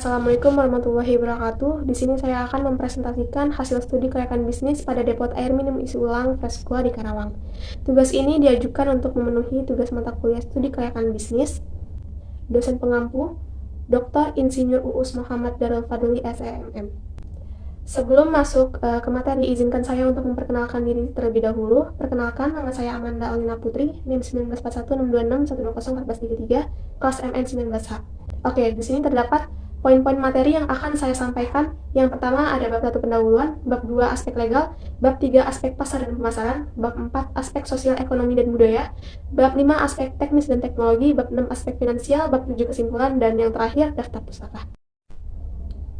Assalamualaikum warahmatullahi wabarakatuh. Di sini saya akan mempresentasikan hasil studi kelayakan bisnis pada depot air minum isi ulang Fresqua di Karawang. Tugas ini diajukan untuk memenuhi tugas mata kuliah studi kelayakan bisnis. Dosen pengampu, Dr. Insinyur Uus Muhammad Darul Fadli SEMM. Sebelum masuk ke materi, izinkan saya untuk memperkenalkan diri terlebih dahulu. Perkenalkan, nama saya Amanda Aulina Putri, NIM 19416261433, kelas MN 19H. Oke, di sini terdapat poin-poin materi yang akan saya sampaikan. Yang pertama ada bab 1 pendahuluan, bab 2 aspek legal, bab 3 aspek pasar dan pemasaran, bab 4 aspek sosial ekonomi dan budaya, bab 5 aspek teknis dan teknologi, bab 6 aspek finansial, bab 7 kesimpulan, dan yang terakhir daftar pustaka.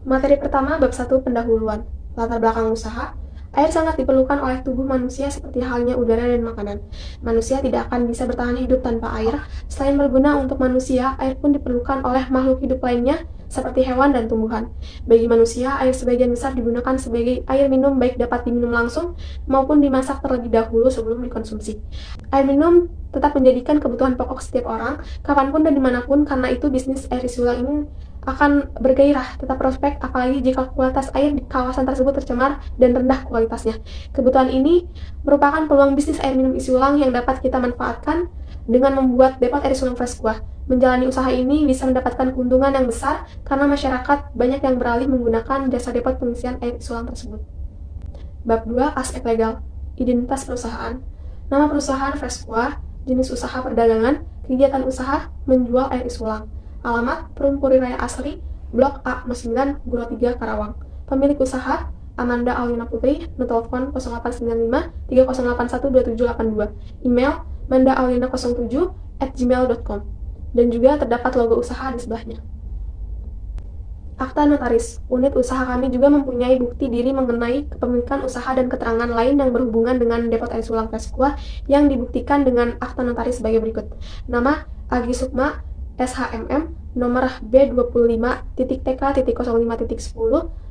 Materi pertama bab 1 pendahuluan, latar belakang usaha. Air sangat diperlukan oleh tubuh manusia seperti halnya udara dan makanan. Manusia tidak akan bisa bertahan hidup tanpa air. Selain berguna untuk manusia, air pun diperlukan oleh makhluk hidup lainnya seperti hewan dan tumbuhan. Bagi manusia, air sebagian besar digunakan sebagai air minum, baik dapat diminum langsung maupun dimasak terlebih dahulu sebelum dikonsumsi. Air minum tetap menjadikan kebutuhan pokok setiap orang, kapanpun dan dimanapun, karena itu bisnis air isi ulang ini akan bergairah, tetap prospek, apalagi jika kualitas air di kawasan tersebut tercemar dan rendah kualitasnya. Kebutuhan ini merupakan peluang bisnis air minum isi ulang yang dapat kita manfaatkan dengan membuat depot air isi ulang Fresqua. Menjalani usaha ini bisa mendapatkan keuntungan yang besar karena masyarakat banyak yang beralih menggunakan jasa depot pengisian air isi ulang tersebut. Bab 2 aspek legal, identitas perusahaan. Nama perusahaan Fresqua, jenis usaha perdagangan, kegiatan usaha menjual air isi ulang. Alamat Perum Puri Raya Asri, Blok A 09, Guro 3, Karawang. Pemilik usaha Amanda Aulina Putri, telepon 0895 3081 2782. Email mandaaulina07@gmail.com. Dan juga terdapat logo usaha di sebelahnya. Akta notaris. Unit usaha kami juga mempunyai bukti diri mengenai kepemilikan usaha dan keterangan lain yang berhubungan dengan depot air ulang Fresqua yang dibuktikan dengan akta notaris sebagai berikut. Nama Agi Sukma SHMM, nomor B25.TK.05.10,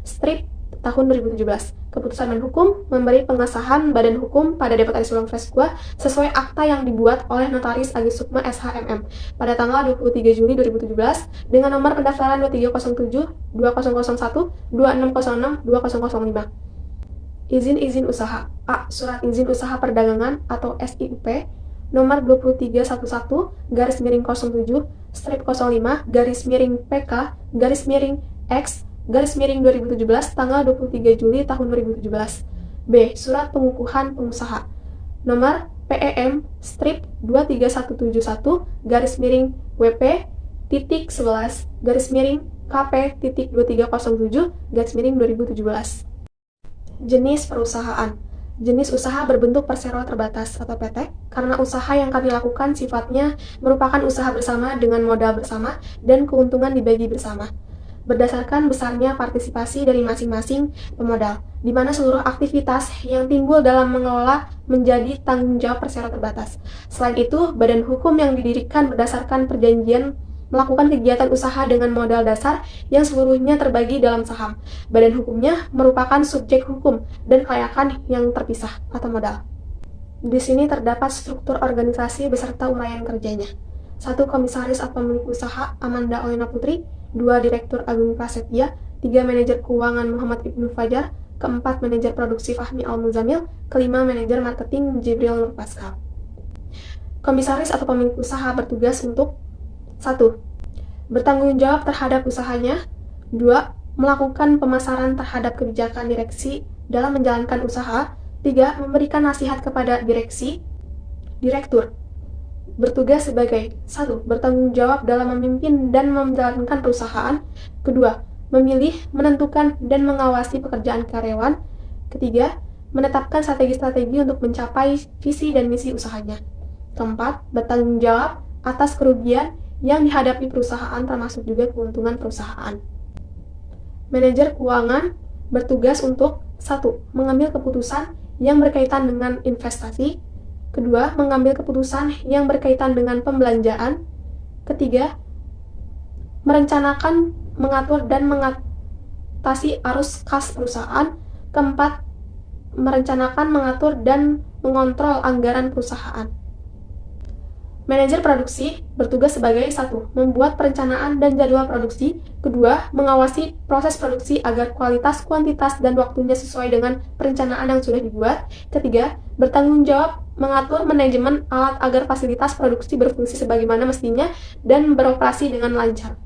strip tahun 2017. Keputusan Menhukum memberi pengesahan Badan Hukum pada depot air ulang Fresqua sesuai akta yang dibuat oleh Notaris Agi Sukma SHMM pada tanggal 23 Juli 2017 dengan nomor pendaftaran 2307 2001 2606 2005. Izin usaha. A. Surat izin usaha perdagangan atau SIUP nomor 2311-07 strip 05 PK X 2017 tanggal 23 Juli tahun 2017. B. Surat pengukuhan pengusaha nomor PEM strip 23171 WP titik 11 KP titik 2307 2017. Jenis perusahaan. Jenis usaha berbentuk persero terbatas atau PT, karena usaha yang kami lakukan sifatnya merupakan usaha bersama dengan modal bersama dan keuntungan dibagi bersama, berdasarkan besarnya partisipasi dari masing-masing pemodal, di mana seluruh aktivitas yang timbul dalam mengelola menjadi tanggung jawab persero terbatas. Selain itu, badan hukum yang didirikan berdasarkan perjanjian melakukan kegiatan usaha dengan modal dasar yang seluruhnya terbagi dalam saham. Badan hukumnya merupakan subjek hukum dan kelayakan yang terpisah atau modal. Di sini terdapat struktur organisasi beserta uraian kerjanya. 1. Komisaris atau pemilik usaha Amanda Aulina Putri, 2. Direktur Agung Prasetya, 3. Manajer keuangan Muhammad Ibnu Fajar, 4. Manajer produksi Fahmi Al-Muzamil, 5. Manajer marketing Jibril Nur Pascal. Komisaris atau pemilik usaha bertugas untuk 1. Bertanggung jawab terhadap usahanya. 2. Melakukan pemasaran terhadap kebijakan direksi dalam menjalankan usaha. 3. Memberikan nasihat kepada direktur. Bertugas sebagai 1. Bertanggung jawab dalam memimpin dan menjalankan perusahaan. Kedua, memilih, menentukan, dan mengawasi pekerjaan karyawan. Ketiga, menetapkan strategi-strategi untuk mencapai visi dan misi usahanya. Keempat, bertanggung jawab atas kerugian yang dihadapi perusahaan termasuk juga keuntungan perusahaan. Manajer keuangan bertugas untuk 1. Mengambil keputusan yang berkaitan dengan investasi. Kedua, mengambil keputusan yang berkaitan dengan pembelanjaan. Ketiga, merencanakan, mengatur, dan mengatasi arus kas perusahaan. Keempat, merencanakan, mengatur, dan mengontrol anggaran perusahaan. Manajer produksi bertugas sebagai 1. Membuat perencanaan dan jadwal produksi. 2. Mengawasi proses produksi agar kualitas, kuantitas, dan waktunya sesuai dengan perencanaan yang sudah dibuat. 3. Bertanggung jawab mengatur manajemen alat agar fasilitas produksi berfungsi sebagaimana mestinya dan beroperasi dengan lancar.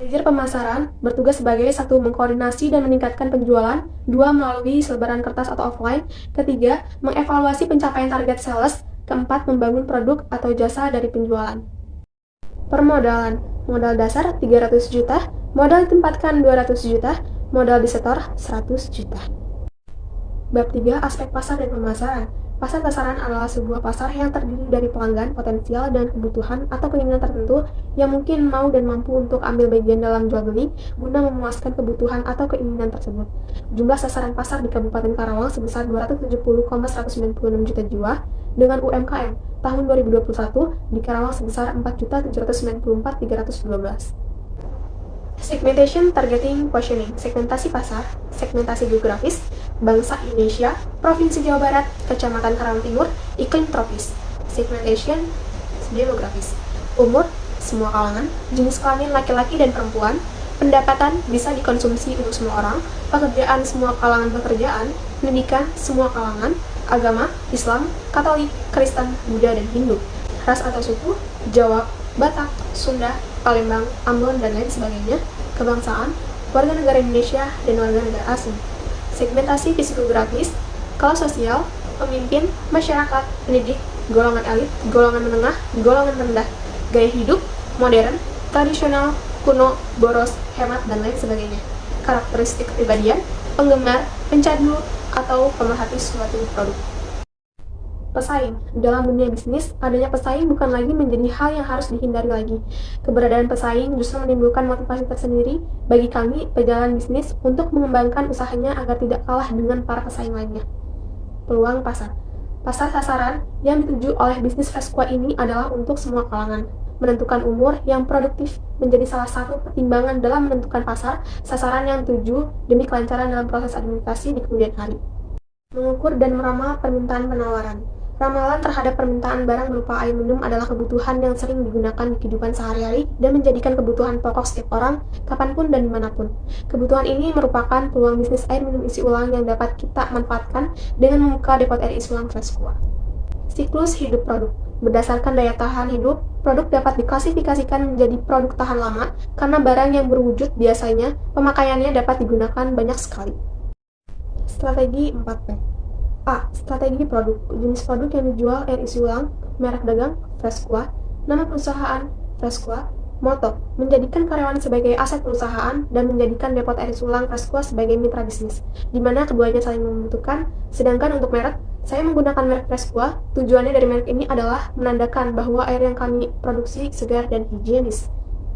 Manajer pemasaran bertugas sebagai 1. Mengkoordinasi dan meningkatkan penjualan. 2. Melalui selebaran kertas atau offline. 3. Mengevaluasi pencapaian target sales. 4. Membangun produk atau jasa dari penjualan. Permodalan. Modal dasar 300 juta, modal ditempatkan 200 juta, modal disetor 100 juta. Bab 3. Aspek pasar dan pemasaran. Pasar sasaran adalah sebuah pasar yang terdiri dari pelanggan, potensial, dan kebutuhan atau keinginan tertentu yang mungkin mau dan mampu untuk ambil bagian dalam jual beli guna memuaskan kebutuhan atau keinginan tersebut. Jumlah sasaran pasar di Kabupaten Karawang sebesar 270,196 juta jiwa, dengan UMKM tahun 2021 di Karawang sebesar 4.794.312. Segmentation, targeting, positioning, segmentasi pasar, segmentasi geografis, bangsa Indonesia, Provinsi Jawa Barat, Kecamatan Karawang Timur, iklim tropis. Segmentation, demografis, umur, semua kalangan, jenis kelamin laki-laki dan perempuan, pendapatan bisa dikonsumsi untuk semua orang, pekerjaan semua kalangan pekerjaan, pendidikan semua kalangan, agama, Islam, Katolik, Kristen, Buddha, dan Hindu, ras atau suku, Jawa, Batak, Sunda, Palembang, Ambon, dan lain sebagainya, kebangsaan, warga negara Indonesia, dan warga negara asing. Segmentasi psikografis, kelas sosial, pemimpin, masyarakat, pendidik, golongan elit, golongan menengah, golongan rendah, gaya hidup, modern, tradisional, kuno, boros, hemat, dan lain sebagainya. Karakteristik kepribadian, penggemar, pencandu, atau pemerhati suatu produk. Pesaing. Dalam dunia bisnis, adanya pesaing bukan lagi menjadi hal yang harus dihindari lagi. Keberadaan pesaing justru menimbulkan motivasi tersendiri bagi kami pejalan bisnis untuk mengembangkan usahanya agar tidak kalah dengan para pesaing lainnya. Peluang pasar. Pasar sasaran yang dituju oleh bisnis Freshqua ini adalah untuk semua kalangan. Menentukan umur yang produktif menjadi salah satu pertimbangan dalam menentukan pasar sasaran yang dituju demi kelancaran dalam proses administrasi di kemudian hari. Mengukur dan meramal permintaan penawaran. Ramalan terhadap permintaan barang berupa air minum adalah kebutuhan yang sering digunakan di kehidupan sehari-hari dan menjadikan kebutuhan pokok setiap orang, kapanpun dan dimanapun. Kebutuhan ini merupakan peluang bisnis air minum isi ulang yang dapat kita manfaatkan dengan membuka depot air isi ulang Freshqua. Siklus hidup produk. Berdasarkan daya tahan hidup, produk dapat diklasifikasikan menjadi produk tahan lama karena barang yang berwujud biasanya pemakaiannya dapat digunakan banyak sekali. Strategi 4P. A. Strategi produk. Jenis produk yang dijual air isi ulang, merek dagang, Freshqua, nama perusahaan, Freshqua, moto, menjadikan karyawan sebagai aset perusahaan dan menjadikan depot air isi ulang Freshqua sebagai mitra bisnis, di mana keduanya saling membutuhkan. Sedangkan untuk merek, saya menggunakan merek Freshqua. Tujuannya dari merek ini adalah menandakan bahwa air yang kami produksi segar dan higienis.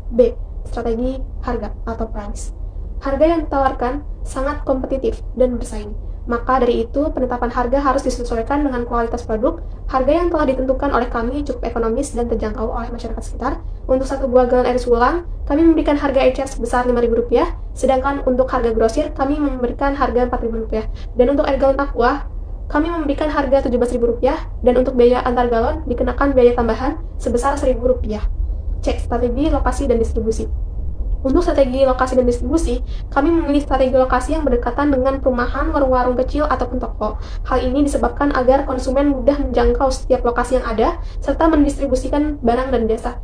B. Strategi harga atau price. Harga yang ditawarkan sangat kompetitif dan bersaing. Maka dari itu, penetapan harga harus disesuaikan dengan kualitas produk. Harga yang telah ditentukan oleh kami cukup ekonomis dan terjangkau oleh masyarakat sekitar. Untuk satu buah galon air isi ulang, kami memberikan harga ecer sebesar Rp5.000, sedangkan untuk harga grosir, kami memberikan harga Rp4.000. Dan untuk air galon aqua, kami memberikan harga Rp17.000, dan untuk biaya antar galon dikenakan biaya tambahan sebesar Rp1.000. Cek strategi lokasi dan distribusi. Untuk strategi lokasi dan distribusi, kami memilih strategi lokasi yang berdekatan dengan perumahan, warung-warung kecil, ataupun toko. Hal ini disebabkan agar konsumen mudah menjangkau setiap lokasi yang ada, serta mendistribusikan barang dan jasa.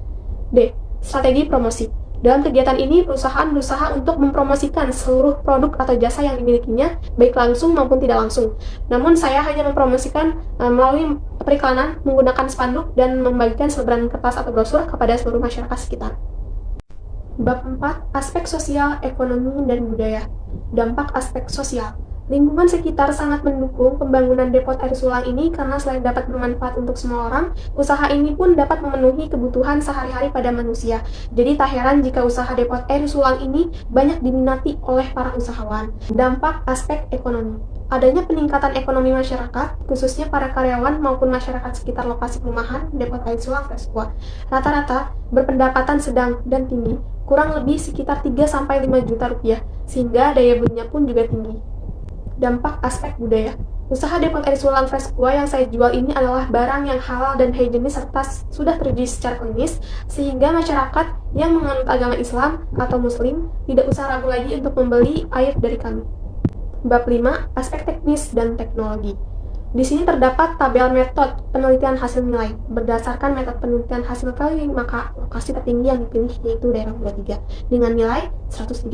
D. Strategi promosi. Dalam kegiatan ini, perusahaan berusaha untuk mempromosikan seluruh produk atau jasa yang dimilikinya, baik langsung maupun tidak langsung. Namun, saya hanya mempromosikan melalui periklanan, menggunakan spanduk, dan membagikan selebaran kertas atau brosur kepada seluruh masyarakat sekitar. Bab 4. Aspek sosial, ekonomi, dan budaya. Dampak aspek sosial. Lingkungan sekitar sangat mendukung pembangunan depot air ulang ini karena selain dapat bermanfaat untuk semua orang, usaha ini pun dapat memenuhi kebutuhan sehari-hari pada manusia. Jadi tak heran jika usaha depot air ulang ini banyak diminati oleh para usahawan. Dampak aspek ekonomi. Adanya peningkatan ekonomi masyarakat, khususnya para karyawan maupun masyarakat sekitar lokasi perumahan depot air ulang Freshqua. Rata-rata berpendapatan sedang dan tinggi, kurang lebih sekitar 3-5 juta rupiah, sehingga daya belinya pun juga tinggi. Dampak aspek budaya. Usaha depot air sulang Fresqua yang saya jual ini adalah barang yang halal dan higienis serta sudah teruji secara klinis, sehingga masyarakat yang menganut agama Islam atau Muslim tidak usah ragu lagi untuk membeli air dari kami. Bab 5. Aspek teknis dan teknologi. Di sini terdapat tabel metode penelitian hasil nilai. Berdasarkan metode penelitian hasil value, maka lokasi tertinggi yang dipilih yaitu daerah 23 dengan nilai 113.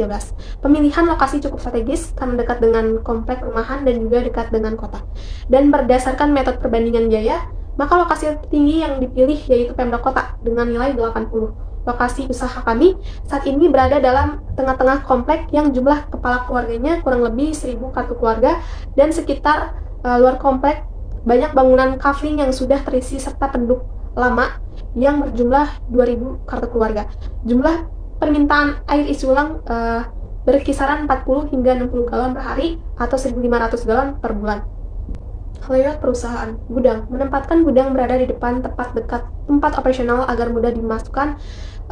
Pemilihan lokasi cukup strategis karena dekat dengan komplek perumahan dan juga dekat dengan kota. Dan berdasarkan metode perbandingan biaya, maka lokasi tertinggi yang dipilih yaitu Pemda Kota dengan nilai 80. Lokasi usaha kami saat ini berada dalam tengah-tengah komplek yang jumlah kepala keluarganya kurang lebih 1000 kartu keluarga, dan sekitar luar komplek banyak bangunan kafling yang sudah terisi serta penduduk lama yang berjumlah 2000 kartu keluarga. Jumlah permintaan air isi ulang berkisaran 40 hingga 60 galon per hari atau 1500 galon per bulan. Layout perusahaan. Gudang. Menempatkan gudang berada di depan tepat dekat tempat operasional agar mudah dimasukkan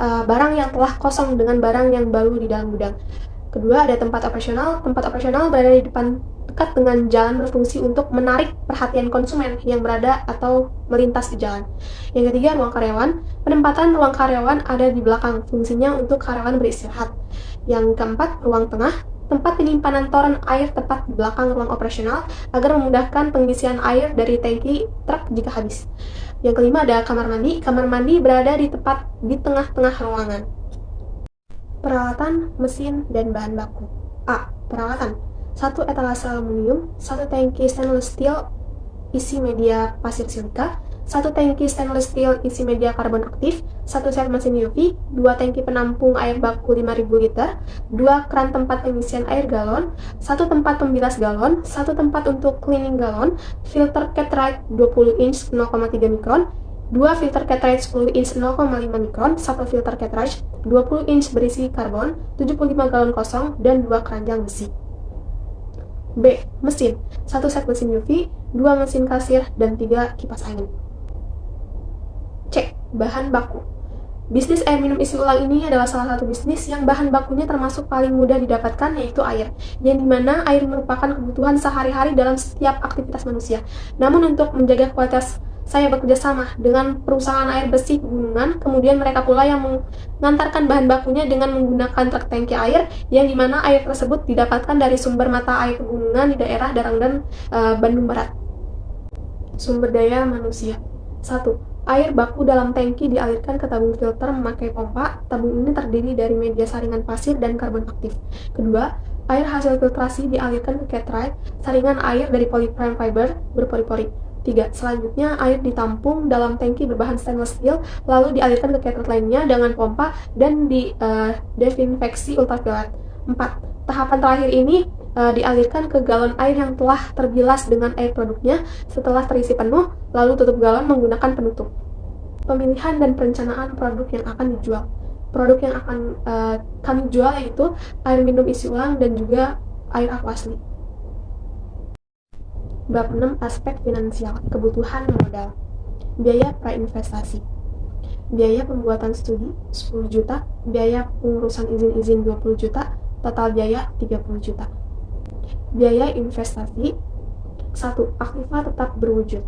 barang yang telah kosong dengan barang yang baru di dalam gudang. Kedua, ada tempat operasional. Tempat operasional berada di depan dekat dengan jalan, berfungsi untuk menarik perhatian konsumen yang berada atau melintas di jalan. Yang ketiga, ruang karyawan. Penempatan ruang karyawan ada di belakang, fungsinya untuk karyawan beristirahat. Yang keempat, ruang tengah. Tempat penyimpanan toren air tepat di belakang ruang operasional agar memudahkan pengisian air dari tangki truk jika habis. Yang kelima, ada kamar mandi. Kamar mandi berada di tepat di tengah-tengah ruangan. Peralatan, mesin, dan bahan baku. A. Peralatan. 1 etalase aluminium, 1 tangki stainless steel isi media pasir silika, 1 tangki stainless steel isi media karbon aktif, 1 set mesin UV, 2 tangki penampung air baku 5000 liter, 2 keran tempat pengisian air galon, 1 tempat pembilas galon, 1 tempat untuk cleaning galon, filter Cartridge 20 inch 0,3 mikron, 2 filter Cartridge 10 inch 0,5 mikron, 1 filter Cartridge 20 inch berisi karbon, 75 galon kosong, dan 2 keranjang besi. B. Mesin. 1 set mesin UV, 2 mesin kasir, dan 3 kipas angin. C. Bahan baku. Bisnis air minum isi ulang ini adalah salah satu bisnis yang bahan bakunya termasuk paling mudah didapatkan, yaitu air, yang dimana air merupakan kebutuhan sehari-hari dalam setiap aktivitas manusia. Namun untuk menjaga kualitas, saya bekerja sama dengan perusahaan air bersih pegunungan, kemudian mereka pula yang mengantarkan bahan bakunya dengan menggunakan truk tangki air, yang dimana air tersebut didapatkan dari sumber mata air pegunungan di daerah Darangdan, Bandung Barat. Sumber daya manusia. 1. Air baku dalam tangki dialirkan ke tabung filter memakai pompa. Tabung ini terdiri dari media saringan pasir dan karbon aktif. Kedua, air hasil filtrasi dialirkan ke Cartridge, saringan air dari polyprene fiber berpori-pori. 3. Selanjutnya, air ditampung dalam tangki berbahan stainless steel, lalu dialirkan ke Cartridge lainnya dengan pompa dan didesinfeksi ultraviolet. 4. Tahapan terakhir ini dialirkan ke galon air yang telah terbilas dengan air produknya. Setelah terisi penuh, lalu tutup galon menggunakan penutup. Pemilihan dan perencanaan produk yang akan dijual. Produk yang akan kami jual yaitu air minum isi ulang dan juga air aqua asli. Bab 6. Aspek finansial. Kebutuhan modal. Biaya prainvestasi. Biaya pembuatan studi 10 juta, biaya pengurusan izin-izin 20 juta, total biaya 30 juta. Biaya investasi. 1. Aktiva tetap berwujud.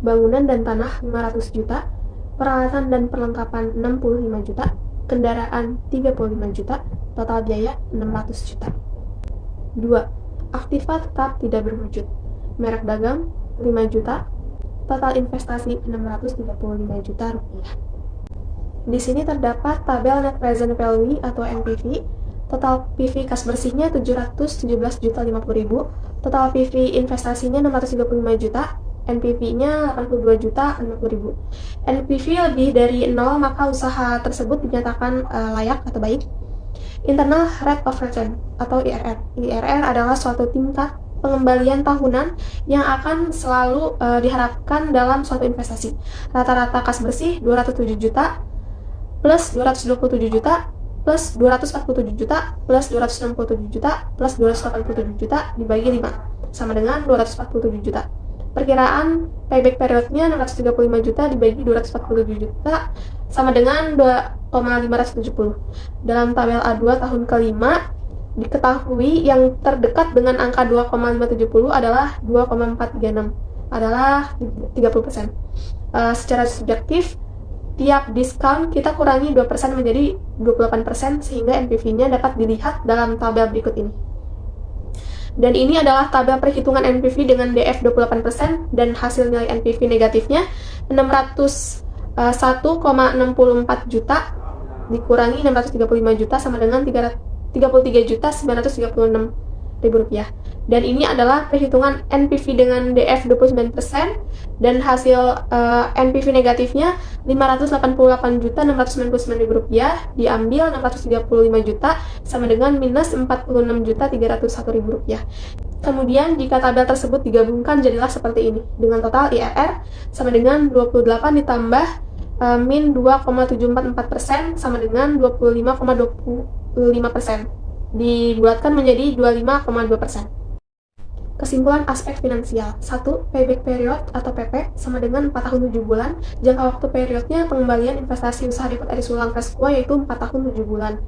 Bangunan dan tanah 500 juta, peralatan dan perlengkapan 65 juta, kendaraan 35 juta, total biaya 600 juta. 2. Aktiva tetap tidak berwujud. Merek dagang 5 juta, total investasi 635 juta rupiah. Di sini terdapat tabel net present value atau NPV. Total PV kas bersihnya 717 juta 50.000, total PV investasinya 635 juta, NPV-nya 82 juta 60.000. NPV lebih dari 0, maka usaha tersebut dinyatakan layak atau baik. Internal Rate of Return atau IRR. IRR adalah suatu tingkat pengembalian tahunan yang akan selalu diharapkan dalam suatu investasi. Rata-rata kas bersih 207 juta plus 227 juta plus 247 juta plus 267 juta plus 287 juta dibagi 5 sama dengan 247 juta. Perkiraan payback periodnya 635 juta dibagi 247 juta sama dengan 2,570. Dalam tabel A2 tahun kelima, Diketahui yang terdekat dengan angka 2,570 adalah 2,436, adalah 30%. Secara subjektif, tiap diskon kita kurangi 2% menjadi 28%, sehingga NPV-nya dapat dilihat dalam tabel berikut ini. Dan ini adalah tabel perhitungan NPV dengan DF 28% dan hasil nilai NPV negatifnya 601,64 juta dikurangi 635 juta sama dengan 33.936.000 rupiah. Dan ini adalah perhitungan NPV dengan DF 29% dan hasil NPV negatifnya 588.699.000 rupiah diambil 635 juta sama dengan minus 46.301.000 rupiah. Kemudian jika tabel tersebut digabungkan jadilah seperti ini, dengan total IRR sama dengan 28 ditambah min 2,744% sama dengan 25,25%, dibulatkan menjadi 25,2%. Kesimpulan aspek finansial. 1. Payback period atau PP sama dengan 4 tahun 7 bulan. Jangka waktu periodnya pengembalian investasi usaha Depot Eri Sulang Frescua yaitu 4 tahun 7 bulan.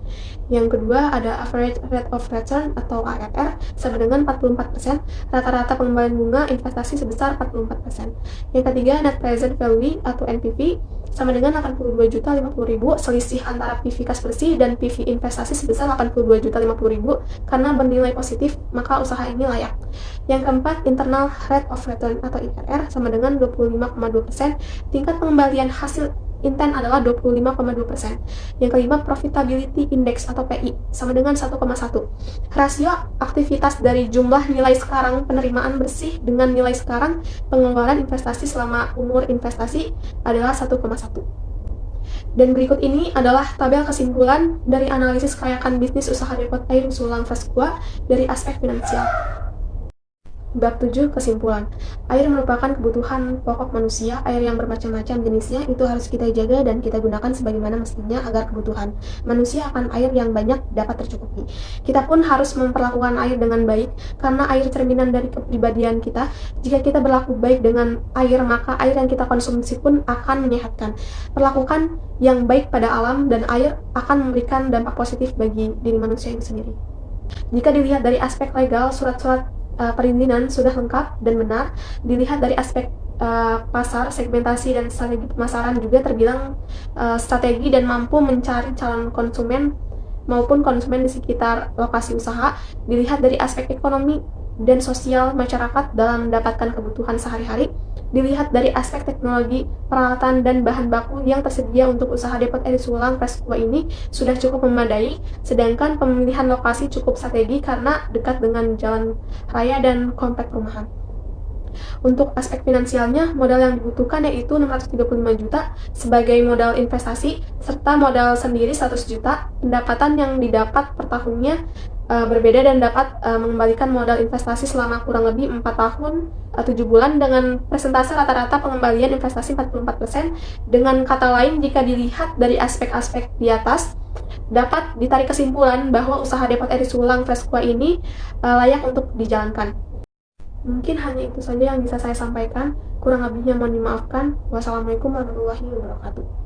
Yang kedua ada average rate of return atau ARR sama dengan 44%. Rata-rata pengembalian bunga investasi sebesar 44%. Yang ketiga net present value atau NPV sama dengan 82.050.000, selisih antara PV kas bersih dan PV investasi sebesar 82.050.000 karena bernilai positif, maka usaha ini layak. Yang keempat, internal rate of return atau IRR sama dengan 25,2%, tingkat pengembalian hasil intent adalah 25,2%. Yang kelima, profitability index atau PI sama dengan 1,1. Rasio aktivitas dari jumlah nilai sekarang penerimaan bersih dengan nilai sekarang pengeluaran investasi selama umur investasi adalah 1,1. Dan berikut ini adalah tabel kesimpulan dari analisis kelayakan bisnis usaha Depot Air Sulang Frescua dari aspek finansial. Bab 7. Kesimpulan. Air merupakan kebutuhan pokok manusia. Air yang bermacam-macam jenisnya itu harus kita jaga dan kita gunakan sebagaimana mestinya agar kebutuhan manusia akan air yang banyak dapat tercukupi. Kita pun harus memperlakukan air dengan baik karena air cerminan dari kepribadian kita. Jika kita berlaku baik dengan air, maka air yang kita konsumsi pun akan menyehatkan. Perlakukan yang baik pada alam dan air akan memberikan dampak positif bagi diri manusia itu sendiri. Jika dilihat dari aspek legal, surat-surat perizinan sudah lengkap dan benar. Dilihat dari aspek pasar, segmentasi, dan strategi pemasaran juga terbilang strategi dan mampu mencari calon konsumen maupun konsumen di sekitar lokasi usaha. Dilihat dari aspek ekonomi dan sosial masyarakat dalam mendapatkan kebutuhan sehari-hari. Dilihat dari aspek teknologi, peralatan, dan bahan baku yang tersedia untuk usaha Depot Eri Sulang Frescua ini sudah cukup memadai, sedangkan pemilihan lokasi cukup strategi karena dekat dengan jalan raya dan komplek perumahan. Untuk aspek finansialnya, modal yang dibutuhkan yaitu 635 juta sebagai modal investasi, serta modal sendiri 100 juta. Pendapatan yang didapat per tahunnya berbeda dan dapat mengembalikan modal investasi selama kurang lebih 4 tahun 7 bulan dengan persentase rata-rata pengembalian investasi 44%. Dengan kata lain, jika dilihat dari aspek-aspek di atas, dapat ditarik kesimpulan bahwa usaha Depot Eri Sulang Frescua ini layak untuk dijalankan. Mungkin hanya itu saja yang bisa saya sampaikan. Kurang lebihnya mohon dimaafkan. Wassalamualaikum warahmatullahi wabarakatuh.